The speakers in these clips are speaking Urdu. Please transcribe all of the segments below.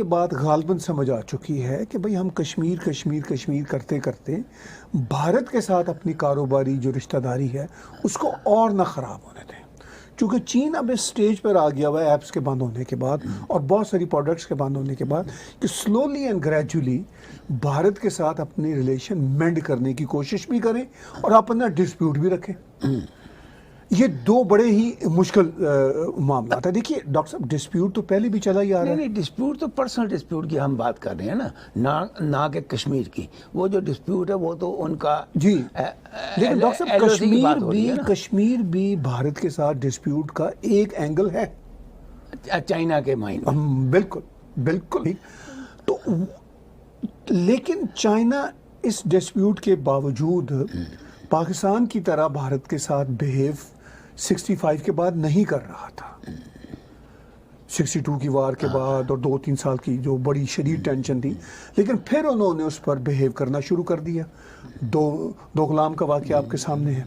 یہ بات غالباً سمجھ آ چکی ہے کہ بھئی ہم کشمیر کرتے کرتے بھارت کے ساتھ اپنی کاروباری جو رشتہ داری ہے اس کو اور نہ خراب ہونے دیں. چونکہ چین اب اس سٹیج پر آ گیا ہوا ہے ایپس کے بند ہونے کے بعد اور بہت ساری پروڈکٹس کے بند ہونے کے بعد کہ سلولی اینڈ گریجولی بھارت کے ساتھ اپنی ریلیشن مینڈ کرنے کی کوشش بھی کریں اور اپنا ڈسپیوٹ بھی رکھیں. یہ دو بڑے ہی مشکل معاملات ہیں. دیکھیے ڈاکٹر صاحب ڈسپیوٹ تو پہلے بھی چلا ہی آ رہا ہے. نہیں ڈسپیوٹ تو پرسنل ڈسپیوٹ کی ہم بات کر رہے ہیں نا نہ کہ کشمیر کی. وہ جو ڈسپیوٹ ہے وہ تو ان کا جی لیکن ڈاکٹر صاحب کشمیر بھی بھارت کے ساتھ ڈسپیوٹ کا ایک اینگل ہے چائنا کے مائنڈ میں. بالکل تو لیکن چائنا اس ڈسپیوٹ کے باوجود پاکستان کی طرح بھارت کے ساتھ بہیو 65 کے بعد نہیں کر رہا تھا. 62 کی وار کے بعد اور 2-3 سال کی جو بڑی شدید ٹینشن تھی لیکن پھر انہوں نے اس پر بہیو کرنا شروع کر دیا. دوغلام کا واقعہ آپ کے سامنے ہے.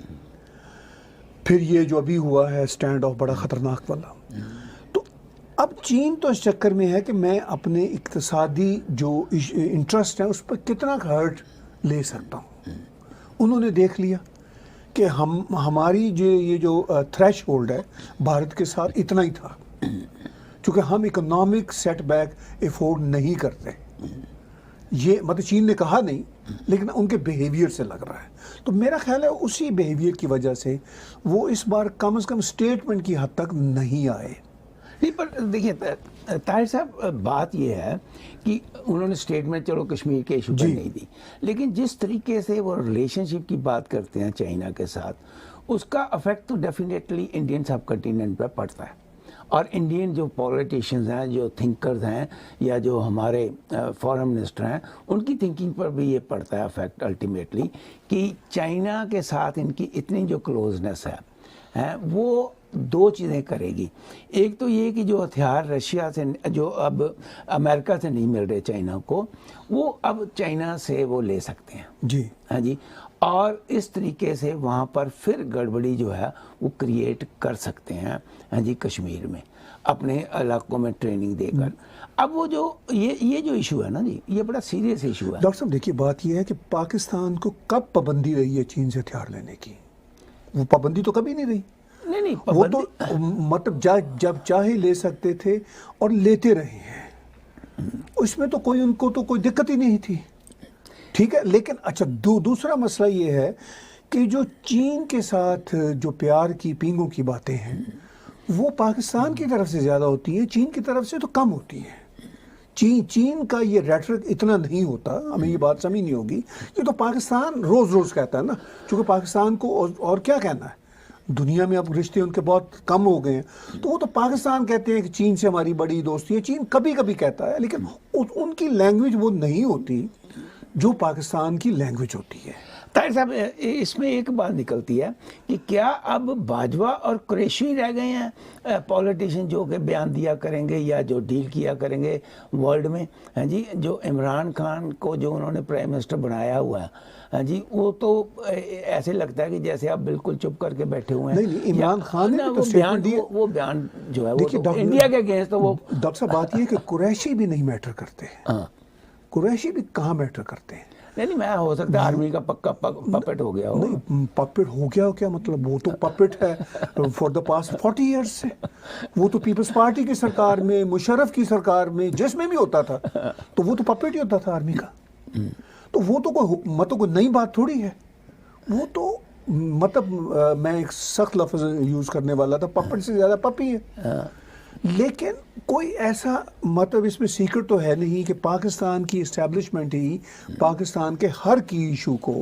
پھر یہ جو ابھی ہوا ہے سٹینڈ آف بڑا خطرناک والا. تو اب چین تو اس چکر میں ہے کہ میں اپنے اقتصادی جو انٹرسٹ ہیں اس پر کتنا ہرٹ لے سکتا ہوں. انہوں نے دیکھ لیا کہ ہماری یہ جو تھریش ہولڈ ہے بھارت کے ساتھ اتنا ہی تھا چونکہ ہم اکنامک سیٹ بیک افورڈ نہیں کرتے. یہ مطلب چین نے کہا نہیں لیکن ان کے بیہیویئر سے لگ رہا ہے. تو میرا خیال ہے اسی بیہیویئر کی وجہ سے وہ اس بار کم از کم سٹیٹمنٹ کی حد تک نہیں آئے. نہیں پر دیکھیے طاہر صاحب بات یہ ہے کہ انہوں نے سٹیٹمنٹ چلو کشمیر کے ایشو پر نہیں دی لیکن جس طریقے سے وہ ریلیشن شپ کی بات کرتے ہیں چائنا کے ساتھ اس کا افیکٹ تو ڈیفینیٹلی انڈین سب کنٹیننٹ پہ پڑتا ہے. اور انڈین جو پولیٹیشنز ہیں جو تھنکرز ہیں یا جو ہمارے فارن منسٹر ہیں ان کی تھنکنگ پر بھی یہ پڑتا ہے افیکٹ الٹیمیٹلی کہ چائنا کے ساتھ ان کی اتنی جو کلوزنس ہے وہ دو چیزیں کرے گی. ایک تو یہ کہ جو ہتھیار رشیا سے جو اب امریکہ سے نہیں مل رہے چائنا کو وہ اب چائنا سے وہ لے سکتے ہیں. جی ہاں جی. اور اس طریقے سے وہاں پر پھر گڑبڑی جو ہے وہ کریٹ کر سکتے ہیں ہاں جی کشمیر میں اپنے علاقوں میں ٹریننگ دے کر. اب وہ جو یہ جو ایشو ہے نا جی یہ بڑا سیریس ایشو ہے. ڈاکٹر صاحب دیکھیے بات یہ ہے کہ پاکستان کو کب پابندی رہی ہے چین سے ہتھیار لینے کی؟ وہ پابندی تو کبھی نہیں رہی. نہیں وہ تو مطلب جب چاہے لے سکتے تھے اور لیتے رہے ہیں. اس میں تو کوئی ان کو تو کوئی دقت ہی نہیں تھی. ٹھیک ہے لیکن اچھا دوسرا مسئلہ یہ ہے کہ جو چین کے ساتھ جو پیار کی پینگوں کی باتیں ہیں وہ پاکستان کی طرف سے زیادہ ہوتی ہیں چین کی طرف سے تو کم ہوتی ہیں. چین کا یہ ریٹرک اتنا نہیں ہوتا. ہمیں یہ بات سمجھنی ہوگی. یہ تو پاکستان روز کہتا ہے نا چونکہ پاکستان کو اور کیا کہنا ہے. دنیا میں اب رشتے ان کے بہت کم ہو گئے ہیں تو وہ تو پاکستان کہتے ہیں کہ چین سے ہماری بڑی دوستی ہے. چین کبھی کبھی کہتا ہے لیکن ان کی لینگویج وہ نہیں ہوتی جو پاکستان کی لینگویج ہوتی ہے. طاہر صاحب اس میں ایک بات نکلتی ہے کہ کیا اب باجوہ اور قریشی رہ گئے ہیں پولیٹیشین جو کہ بیان دیا کریں گے یا جو ڈیل کیا کریں گے ورلڈ میں. ہاں جی جو عمران خان کو جو انہوں نے پرائم منسٹر بنایا ہوا ہے ہاں جی وہ تو ایسے لگتا ہے کہ جیسے آپ بالکل چپ کر کے بیٹھے ہوئے ہیں. نہیں عمران خان نے وہ بیان جو ہے وہ انڈیا کے اگینسٹ تو وہ ڈاکٹر صاحب بات یہ ہے کہ قریشی بھی نہیں میٹر کرتے ہیں. قریشی بھی کہاں میٹر کرتے ہیں. نہیں میں ہو سکتا ہے آرمی کا پکا پپٹ ہو گیا ہو. نہیں پپٹ ہو گیا کیا مطلب وہ تو پپٹ ہے فار دا پاسٹ 40 ایئرس سے. وہ تو پیپلز پارٹی کی سرکار میں مشرف کی سرکار میں جس میں بھی ہوتا تھا تو وہ تو پپٹ ہی ہوتا تھا آرمی کا. تو وہ تو کوئی نئی بات تھوڑی ہے. وہ تو مطلب میں ایک سخت لفظ یوز کرنے والا تھا پپٹ سے زیادہ پپی ہے. لیکن کوئی ایسا مطلب اس میں سیکرٹ تو ہے نہیں کہ پاکستان کی اسٹیبلشمنٹ ہی پاکستان کے ہر کی ایشو کو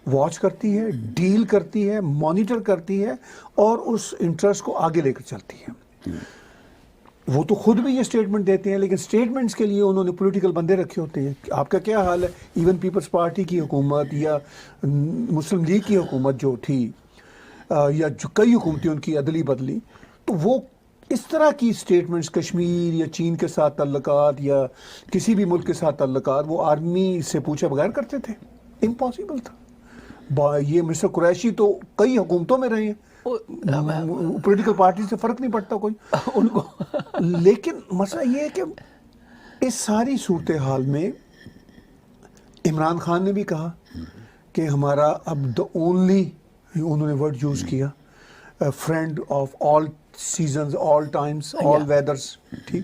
واچ کرتی ہے ڈیل کرتی ہے مانیٹر کرتی ہے اور اس انٹرسٹ کو آگے لے کر چلتی ہے. وہ تو خود بھی یہ سٹیٹمنٹ دیتے ہیں لیکن سٹیٹمنٹس کے لیے انہوں نے پولیٹیکل بندے رکھے ہوتے ہیں. آپ کا کیا حال ہے ایون پیپلز پارٹی کی حکومت یا مسلم لیگ کی حکومت جو تھی یا جو کئی حکومتیں ان کی عدلی بدلی تو وہ اس طرح کی سٹیٹمنٹس کشمیر یا چین کے ساتھ تعلقات یا کسی بھی ملک کے ساتھ تعلقات وہ آرمی سے پوچھے بغیر کرتے تھے. امپاسبل تھا. یہ مسٹر قریشی تو کئی حکومتوں میں رہے ہیں پولیٹیکل پارٹی سے فرق نہیں پڑتا کوئی ان کو. لیکن مسئلہ یہ ہے کہ اس ساری صورتحال میں عمران خان نے بھی کہا کہ ہمارا اب دا اونلی، انہوں نے ورڈ یوز کیا، friend of all seasons, all Times, all weathers, ٹھیک.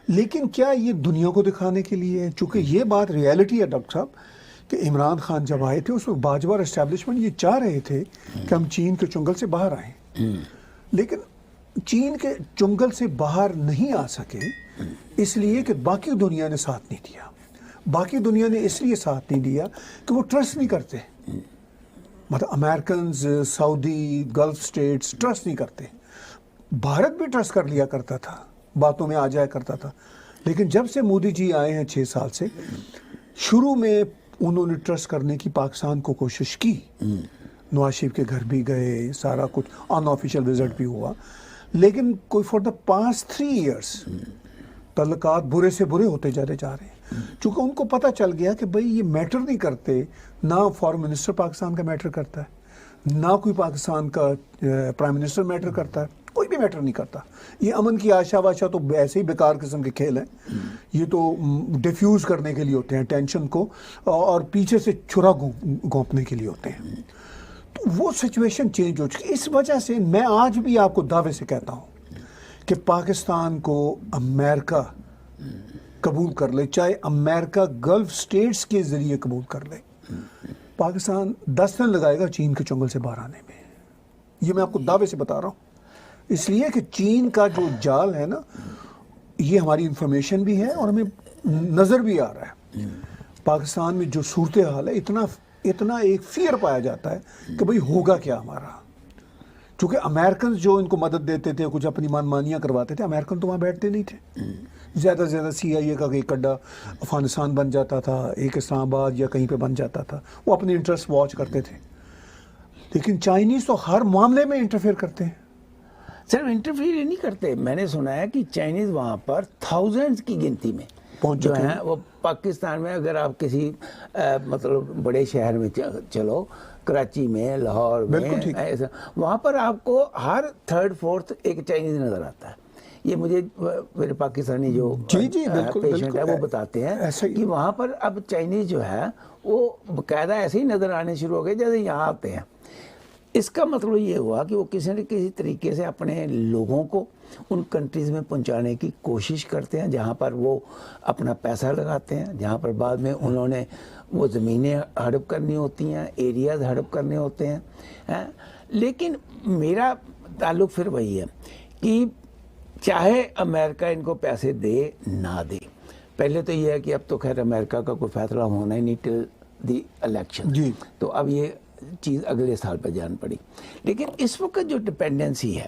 لیکن کیا یہ دنیا کو دکھانے کے لیے ہے؟ چونکہ یہ بات ریالٹی ہے ڈاکٹر صاحب کہ عمران خان جب آئے تھے اس وقت باجوار اسٹیبلشمنٹ یہ چاہ رہے تھے کہ ہم چین کے چنگل سے باہر آئیں، لیکن چین کے چنگل سے باہر نہیں آ سکے اس لیے کہ باقی دنیا نے ساتھ نہیں دیا. باقی دنیا نے اس لیے ساتھ نہیں دیا کہ وہ ٹرسٹ نہیں کرتے، مطلب امریکنز، سعودی، گلف سٹیٹس ٹرسٹ نہیں کرتے. بھارت بھی ٹرسٹ کر لیا کرتا تھا، باتوں میں آ جایا کرتا تھا، لیکن جب سے مودی جی آئے ہیں 6 سال سے، شروع میں انہوں نے ٹرسٹ کرنے کی پاکستان کو کوشش کی. نواز شریف کے گھر بھی گئے، سارا کچھ ان آفیشیل وزٹ بھی ہوا، لیکن کوئی فار دا پاسٹ 3 ایئرس تعلقات برے سے برے ہوتے جا رہے ہیں. چونکہ ان کو پتہ چل گیا کہ بھئی یہ میٹر نہیں کرتے، نہ فارن منسٹر پاکستان کا میٹر کرتا ہے، نہ کوئی پاکستان کا پرائم منسٹر میٹر کرتا ہے، کوئی بھی میٹر نہیں کرتا. یہ امن کی آشا واشا تو ایسے ہی بیکار قسم کے کھیل ہیں، یہ تو ڈیفیوز کرنے کے لیے ہوتے ہیں ٹینشن کو، اور پیچھے سے چھرا گھونپنے کے لیے ہوتے ہیں. تو وہ سچویشن چینج ہو چکی. اس وجہ سے میں آج بھی آپ کو دعوے سے کہتا ہوں کہ پاکستان کو امریکہ قبول کر لے، چاہے امریکہ گلف سٹیٹس کے ذریعے قبول کر لے، پاکستان 10 دن لگائے گا چین کے چنگل سے باہر آنے میں. یہ میں آپ کو دعوے سے بتا رہا ہوں، اس لیے کہ چین کا جو جال ہے نا، یہ ہماری انفارمیشن بھی ہے اور ہمیں نظر بھی آ رہا ہے. پاکستان میں جو صورتحال ہے، اتنا ایک فیئر پایا جاتا ہے کہ بھئی ہوگا کیا ہمارا. چونکہ امریکنز جو ان کو مدد دیتے تھے، کچھ اپنی مانیاں کرواتے تھے، امریکن تو وہاں بیٹھتے نہیں تھے. زیادہ سے زیادہ CIA کا ایک اڈا افغانستان بن جاتا تھا، ایک اسلام آباد یا کہیں پہ بن جاتا تھا، وہ اپنے انٹرسٹ واچ کرتے تھے. لیکن چائنیز تو ہر معاملے میں انٹرفیئر کرتے ہیں. صرف انٹرفیئر نہیں کرتے، میں نے سنا ہے کہ چائنیز وہاں پر تھاؤزینڈز کی گنتی میں جو ہیں وہ پاکستان میں، اگر آپ کسی مطلب بڑے شہر میں چلو، کراچی میں، لاہور میں، ایسا وہاں پر آپ کو ہر 3rd 4th ایک چائنیز نظر آتا ہے. یہ مجھے میرے پاکستانی جو پیشنٹ ہے وہ بتاتے ہیں کہ وہاں پر اب چائنیز جو ہے وہ باقاعدہ ایسے ہی نظر آنے شروع ہو گئے جیسے یہاں آتے ہیں. اس کا مطلب یہ ہوا کہ وہ کسی نہ کسی طریقے سے اپنے لوگوں کو ان کنٹریز میں پہنچانے کی کوشش کرتے ہیں جہاں پر وہ اپنا پیسہ لگاتے ہیں، جہاں پر بعد میں انہوں نے وہ زمینیں ہڑپ کرنی ہوتی ہیں، ایریاز ہڑپ کرنے ہوتے ہیں. لیکن میرا تعلق پھر وہی ہے کہ چاہے امریکہ ان کو پیسے دے نہ دے، پہلے تو یہ ہے کہ اب تو خیر امریکہ کا کوئی فیصلہ ہونا ہی نہیں ٹل دی الیکشن، تو اب یہ چیز اگلے سال پہ جان پڑی. لیکن اس وقت جو ڈپینڈنسی ہے،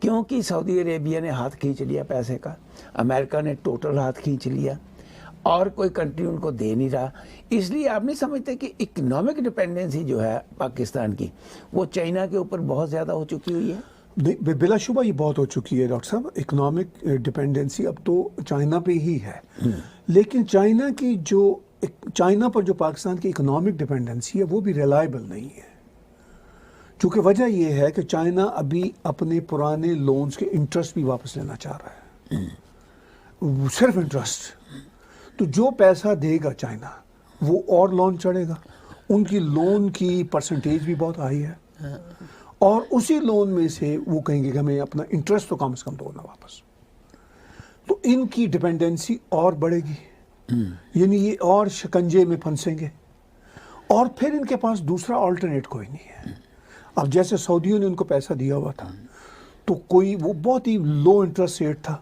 کیونکہ سعودی عربیہ نے ہاتھ کھینچ لیا پیسے کا، امریکہ نے ٹوٹل ہاتھ کھینچ لیا، اور کوئی کنٹری ان کو دے نہیں رہا، اس لیے آپ نہیں سمجھتے کہ اکنامک ڈپینڈنسی جو ہے پاکستان کی وہ چائنا کے اوپر بہت زیادہ ہو چکی ہوئی ہے؟ بلا شبہ یہ بہت ہو چکی ہے ڈاکٹر صاحب. اکنامک ڈپینڈنسی اب تو چائنا پہ ہی ہے، لیکن چائنا پر جو پاکستان کی اکنامک ڈپینڈنسی ہے وہ بھی ریلائبل نہیں ہے. چونکہ وجہ یہ ہے کہ چائنا ابھی اپنے پرانے لونز کے انٹرسٹ بھی واپس لینا چاہ رہا ہے، صرف انٹرسٹ. تو جو پیسہ دے گا چائنا وہ اور لون چڑھے گا. ان کی لون کی پرسنٹیج بھی بہت ہائی ہے، اور اسی لون میں سے وہ کہیں گے کہ ہمیں اپنا انٹرسٹ تو کم سے کم دو نا واپس. تو ان کی ڈپینڈنسی اور بڑھے گی، یعنی یہ اور شکنجے میں پھنسیں گے، اور پھر ان کے پاس دوسرا آلٹرنیٹ کوئی نہیں ہے. اب جیسے سعودیوں نے ان کو پیسہ دیا ہوا تھا تو کوئی وہ بہت ہی لو انٹرسٹ ریٹ تھا،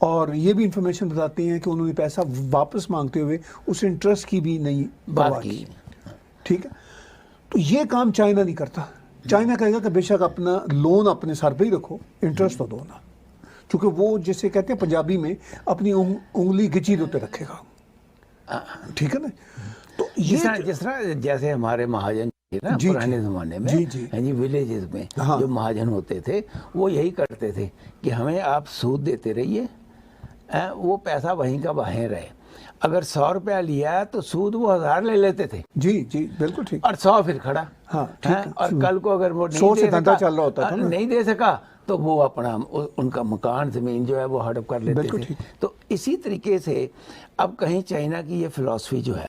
اور یہ بھی انفارمیشن بتاتی ہیں کہ انہوں نے پیسہ واپس مانگتے ہوئے اس انٹرسٹ کی بھی نہیں بات کی. ٹھیک ہے، تو یہ کام چائنا نہیں کرتا. چائنا کہے گا کہ بے شک اپنا لون اپنے سر پہ ہی رکھو، انٹرسٹ تو دو نا. چونکہ وہ جسے کہتے ہیں پنجابی میں اپنی انگلی گچی دوتے رکھے گا. ٹھیک ہے نا. تو جس طرح جیسے ہمارے مہاجن نا پرانے زمانے میں ولیجز میں جو مہاجن ہوتے تھے وہ یہی کرتے تھے کہ ہمیں آپ سود دیتے رہیے، وہ پیسہ وہیں کا وہیں رہے. اگر 100 روپیہ لیا تو سود وہ 1000 لے لیتے تھے. جی بالکل ٹھیک. اور 100 پھر کھڑا. اور کل کو اگر وہ نہیں دے سکا تو وہ اپنا ان کا مکان زمین جو ہے وہ ہڑپ کر لیتے تھے. تو اسی طریقے سے اب کہیں چائنا کی یہ فلسفی جو ہے